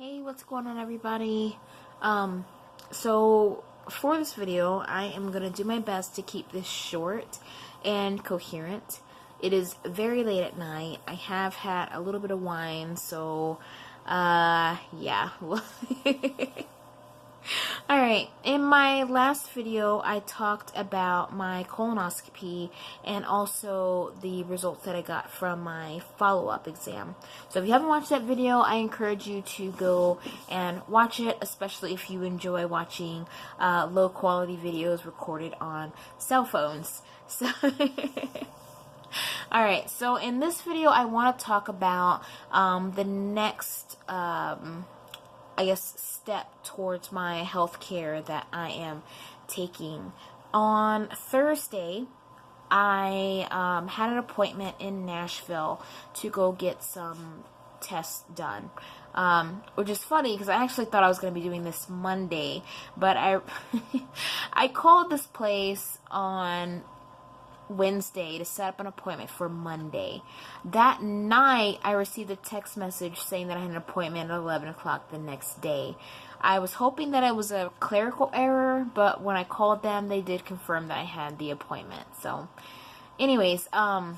Hey, what's going on, everybody? So for this video, I am going to do my best to keep this short and coherent. It is very late at night. I have had a little bit of wine, so, yeah. Alright, in my last video, I talked about my colonoscopy and also the results that I got from my follow-up exam. So if you haven't watched that video, I encourage you to go and watch it, especially if you enjoy watching low-quality videos recorded on cell phones. So Alright, so in this video, I want to talk about the next I guess, step towards my health care that I am taking. On Thursday, I had an appointment in Nashville to go get some tests done. Which is funny because I actually thought I was going to be doing this Monday, but I called this place on Wednesday to set up an appointment for Monday. That night, I received a text message saying that I had an appointment at 11 o'clock the next day. I was hoping that it was a clerical error, but when I called them, they did confirm that I had the appointment. So, anyways, I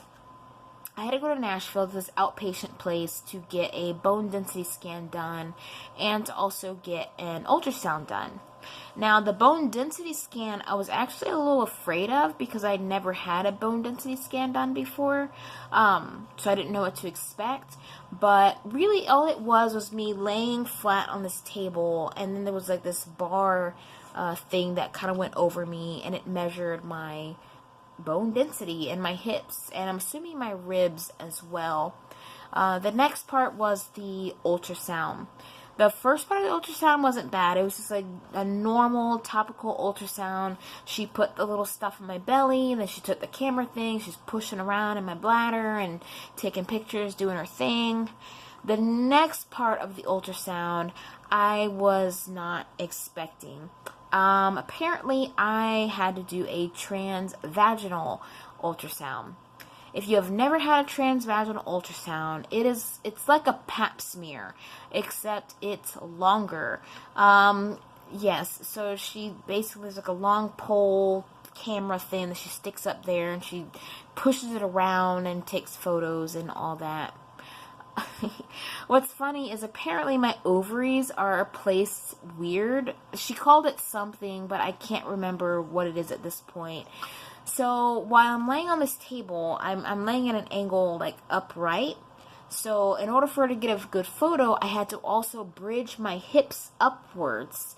had to go to Nashville to this outpatient place to get a bone density scan done and to also get an ultrasound done. Now, the bone density scan, I was actually a little afraid of because I'd never had a bone density scan done before, so I didn't know what to expect. But really, all it was me laying flat on this table, and then there was like this bar thing that kind of went over me, and it measured my bone density and my hips, and I'm assuming my ribs as well. The next part was the ultrasound. The first part of the ultrasound wasn't bad. It was just like a normal topical ultrasound. She put the little stuff in my belly, and then she took the camera thing. She's pushing around in my bladder and taking pictures, doing her thing. The next part of the ultrasound, I was not expecting. Apparently, I had to do a transvaginal ultrasound. If you have never had a transvaginal ultrasound, it's like a pap smear, except it's longer. Yes, so she basically is like a long pole camera thing that she sticks up there, and she pushes it around and takes photos and all that. What's funny is apparently my ovaries are placed weird. She called it something, but I can't remember what it is at this point. So while I'm laying on this table, I'm laying at an angle like upright. So in order for her to get a good photo, I had to also bridge my hips upwards.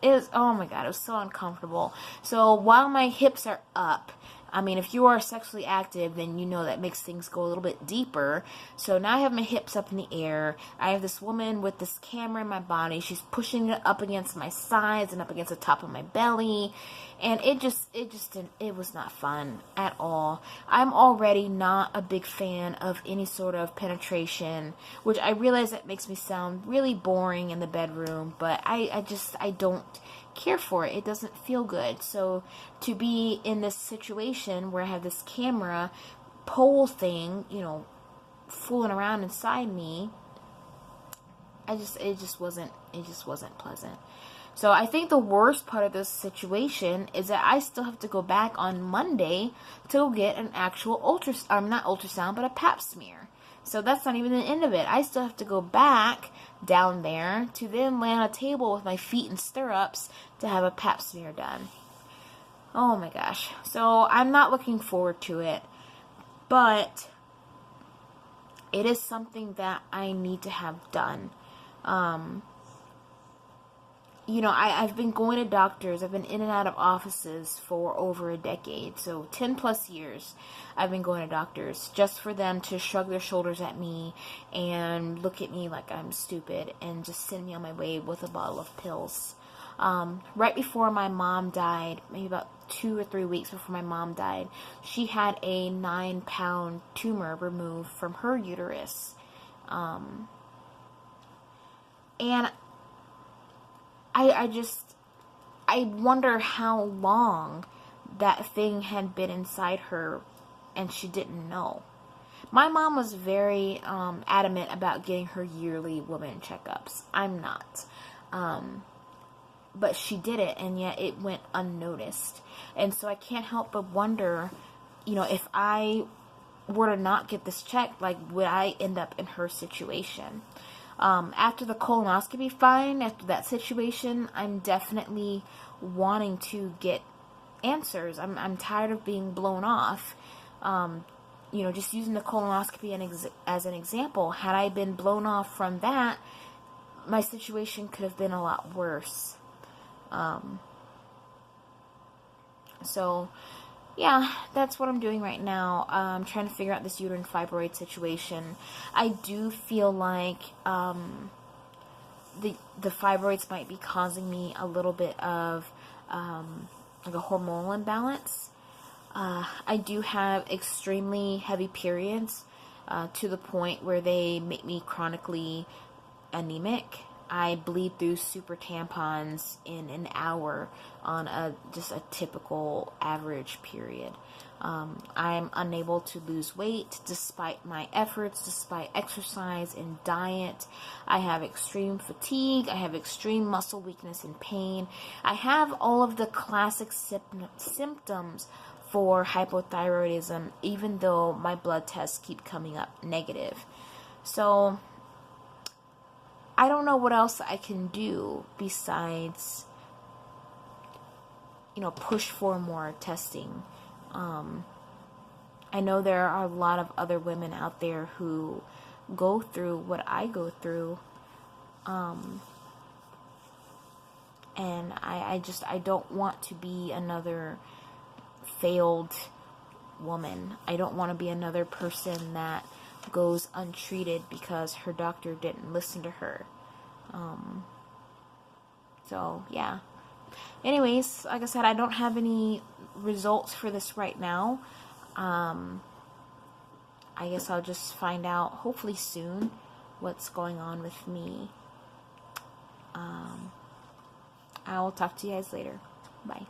Oh my god, it was so uncomfortable. So while my hips are up, I mean, if you are sexually active, then you know that makes things go a little bit deeper. So now I have my hips up in the air. I have this woman with this camera in my body. She's pushing it up against my sides and up against the top of my belly. And it was not fun at all. I'm already not a big fan of any sort of penetration, which I realize that makes me sound really boring in the bedroom, but I don't care for it. It doesn't feel good. So to be in this situation where I have this camera pole thing, you know, fooling around inside me, it just wasn't pleasant. So I think the worst part of this situation is that I still have to go back on Monday to go get an actual not ultrasound, but a pap smear. So that's not even the end of it. I still have to go back down there to then lay on a table with my feet in stirrups to have a pap smear done. Oh my gosh. So I'm not looking forward to it, but it is something that I need to have done. You know, I've been going to doctors. I've been in and out of offices for over a decade. So 10 plus years I've been going to doctors just for them to shrug their shoulders at me and look at me like I'm stupid and just send me on my way with a bottle of pills. Right before my mom died, maybe about 2 or 3 weeks before my mom died, she had a 9-pound tumor removed from her uterus. And I wonder how long that thing had been inside her and she didn't know. My mom was very adamant about getting her yearly woman checkups. I'm not. But she did it, and yet it went unnoticed. And so I can't help but wonder, if I were to not get this checked, like, would I end up in her situation? After the colonoscopy after that situation, I'm definitely wanting to get answers. I'm tired of being blown off. Just using the colonoscopy as an example, had I been blown off from that, my situation could have been a lot worse. So, yeah, that's what I'm doing right now. I'm trying to figure out this uterine fibroid situation. I do feel like the fibroids might be causing me a little bit of like a hormonal imbalance. I do have extremely heavy periods to the point where they make me chronically anemic. I bleed through super tampons in an hour on just a typical average period. I'm unable to lose weight despite my efforts, despite exercise and diet. I have extreme fatigue. I have extreme muscle weakness and pain. I have all of the classic symptoms for hypothyroidism, even though my blood tests keep coming up negative. So I don't know what else I can do besides, push for more testing. I know there are a lot of other women out there who go through what I go through. And I don't want to be another failed woman. I don't want to be another person that goes untreated because her doctor didn't listen to her. So, yeah. Anyways, like I said, I don't have any results for this right now. I guess I'll just find out, hopefully soon, what's going on with me. I will talk to you guys later. Bye.